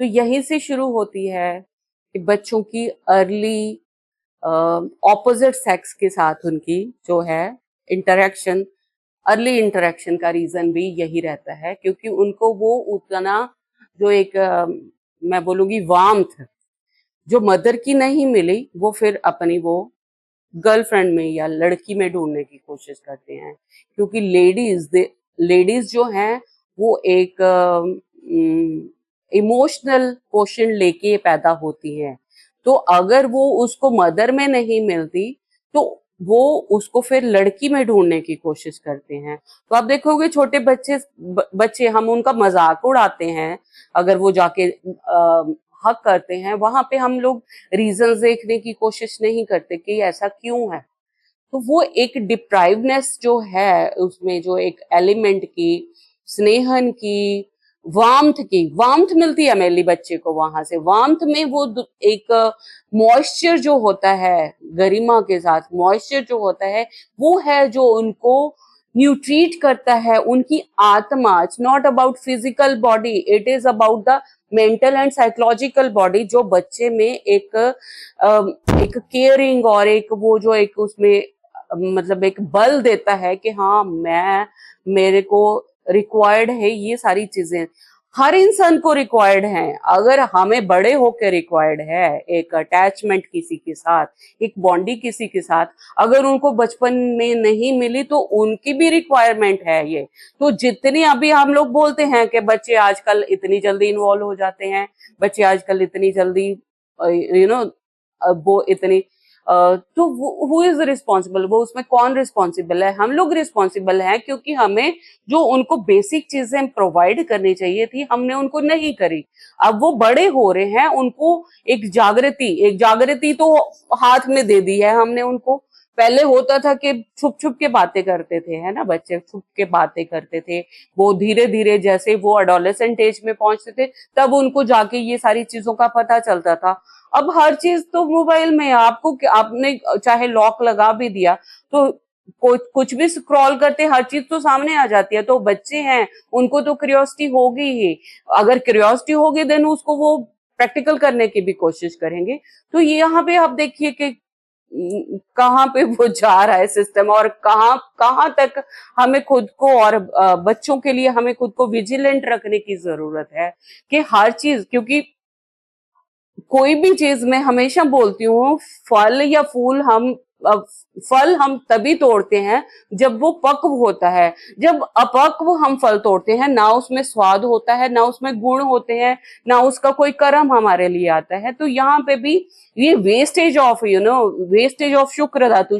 तो यहीं से शुरू होती है कि बच्चों की अर्ली ऑपोजिट सेक्स के साथ उनकी जो है इंटरेक्शन, अर्ली इंटरेक्शन का रीजन भी यही रहता है, क्योंकि उनको वो उतना जो एक मैं बोलूंगी वार्मथ जो मदर की नहीं मिली, वो फिर अपनी वो गर्लफ्रेंड में या लड़की में ढूंढने की कोशिश करते हैं। क्योंकि लेडीज जो हैं वो एक इमोशनल क्वेश्चन लेके पैदा होती हैं, तो अगर वो उसको मदर में नहीं मिलती तो वो उसको फिर लड़की में ढूंढने की कोशिश करते हैं। तो आप देखोगे छोटे बच्चे हम उनका मजाक उड़ाते हैं, अगर वो जाके हक करते हैं, वहां पे हम लोग रीजंस देखने की कोशिश नहीं करते कि ऐसा क्यों है। तो वो एक डिप्राइवनेस जो है उसमें, जो एक एलिमेंट की, स्नेहन की, वार्मथ मिलती है मेरे बच्चे को, वहां से वार्मथ में वो एक मॉइस्चर जो होता है, गरिमा के साथ मॉइस्चर जो होता है, वो है जो उनको न्यूट्रीट करता है उनकी आत्मा। It's not about physical body, it is about the mental and psychological body, जो बच्चे में एक केयरिंग और एक वो जो एक उसमें मतलब एक बल देता है कि हाँ मेरे को रिक्वायर्ड है, ये सारी चीजें हर इंसान को रिक्वायर्ड हैं। अगर हमें बड़े होकर रिक्वायर्ड है एक अटैचमेंट किसी के साथ, एक बॉन्डी किसी के साथ, अगर उनको बचपन में नहीं मिली तो उनकी भी रिक्वायरमेंट है ये। तो जितनी अभी हम लोग बोलते हैं कि बच्चे आजकल इतनी जल्दी इन्वॉल्व हो जाते हैं, बच्चे आजकल इतनी जल्दी वो इतनी तो हु इज रिस्पॉन्सिबल, वो उसमें कौन रिस्पॉन्सिबल है? हम लोग रिस्पॉन्सिबल हैं, क्योंकि हमें जो उनको बेसिक चीजें प्रोवाइड करनी चाहिए थी हमने उनको नहीं करी। अब वो बड़े हो रहे हैं, उनको एक जागृति तो हाथ में दे दी है हमने उनको। पहले होता था कि छुप छुप के बातें करते थे, है ना, बच्चे छुप के बातें करते थे। वो धीरे धीरे जैसे वो एडोलेसेंट एज में पहुंचते थे तब उनको जाके ये सारी चीजों का पता चलता था। अब हर चीज तो मोबाइल में है, आपने चाहे लॉक लगा भी दिया तो कुछ भी स्क्रॉल करते हर चीज तो सामने आ जाती है। तो बच्चे हैं, उनको तो क्यूरियोसिटी होगी ही। अगर क्यूरियोसिटी होगी देन उसको वो प्रैक्टिकल करने की भी कोशिश करेंगे। तो ये यहाँ पे आप देखिए कि कहाँ पे वो जा रहा है सिस्टम, और कहाँ कहाँ तक हमें खुद को और बच्चों के लिए हमें खुद को विजिलेंट रखने की जरूरत है कि हर चीज, क्योंकि कोई भी चीज मैं हमेशा बोलती हूँ, फल हम तभी तोड़ते हैं जब वो पक्व होता है। जब अपक्व हम फल तोड़ते हैं, ना उसमें स्वाद होता है, ना उसमें गुण होते हैं, ना उसका कोई कर्म हमारे लिए आता है। तो यहाँ पे भी ये वेस्टेज ऑफ शुक्र धातु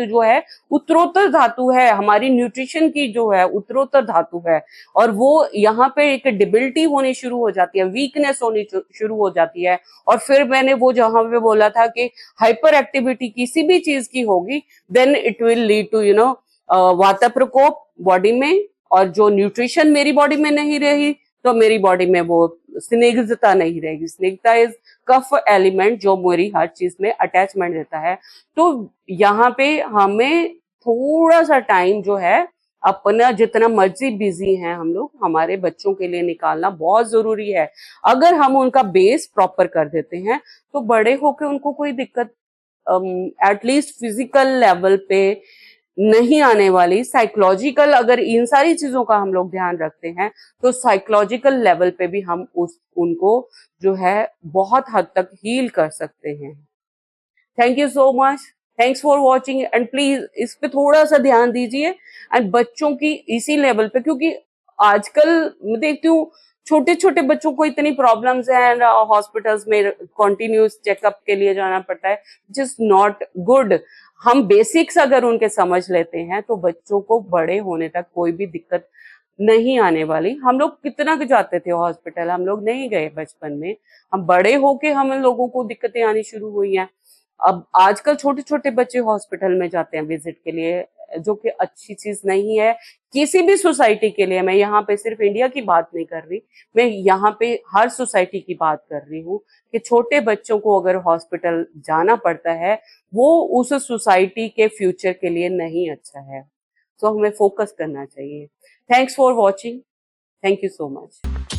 जो है उत्तरोत्तर धातु है, हमारी न्यूट्रिशन की जो है उत्तरोत्तर धातु है। और वो यहाँ पे एक डिबिलिटी होनी शुरू हो जाती है, वीकनेस होनी शुरू हो जाती है। और फिर मैंने वो जहां पे बोला था कि हाइपर एक्टिविटी किसी भी चीज की होगी, then it will lead to वाता प्रकोप बॉडी में। और जो न्यूट्रिशन मेरी बॉडी में नहीं रही तो मेरी बॉडी में वो स्निग्धता नहीं रहेगी। स्निग्धता इज कफ एलिमेंट जो मेरी हर चीज में अटैचमेंट देता है। तो यहाँ पे हमें थोड़ा सा टाइम जो है, अपना जितना मर्जी बिजी हैं हम लोग, हमारे बच्चों के लिए निकालना बहुत जरूरी है। अगर हम उनका बेस प्रॉपर कर देते हैं तो बड़े होकर उनको कोई दिक्कत एटलीस्ट फिजिकल लेवल पे नहीं आने वाली। साइकोलॉजिकल, अगर इन सारी चीजों का हम लोग ध्यान रखते हैं तो साइकोलॉजिकल लेवल पे भी हम उनको जो है बहुत हद तक हील कर सकते हैं। Thank you so much, thanks for watching, and please इस पे थोड़ा सा ध्यान दीजिए। एंड बच्चों की इसी लेवल पे, क्योंकि आजकल मैं देखती हूँ छोटे छोटे बच्चों को इतनी प्रॉब्लम्स हैं, हॉस्पिटल्स में कॉन्टिन्यूस चेकअप के लिए जाना पड़ता है, जिस नॉट गुड। हम बेसिक्स अगर उनके समझ लेते हैं तो बच्चों को बड़े होने तक कोई भी दिक्कत नहीं आने वाली। हम लोग कितना जाते थे हॉस्पिटल, हम लोग नहीं गए बचपन में, हम बड़े होके हम लोगों को दिक्कतें आनी शुरू हुई हैं। अब आजकल छोटे छोटे बच्चे हॉस्पिटल में जाते हैं विजिट के लिए, जो कि अच्छी चीज नहीं है किसी भी सोसाइटी के लिए। मैं यहाँ पे सिर्फ इंडिया की बात नहीं कर रही, मैं यहाँ पे हर सोसाइटी की बात कर रही हूँ कि छोटे बच्चों को अगर हॉस्पिटल जाना पड़ता है वो उस सोसाइटी के फ्यूचर के लिए नहीं अच्छा है। तो हमें फोकस करना चाहिए। Thanks for watching, thank you so much.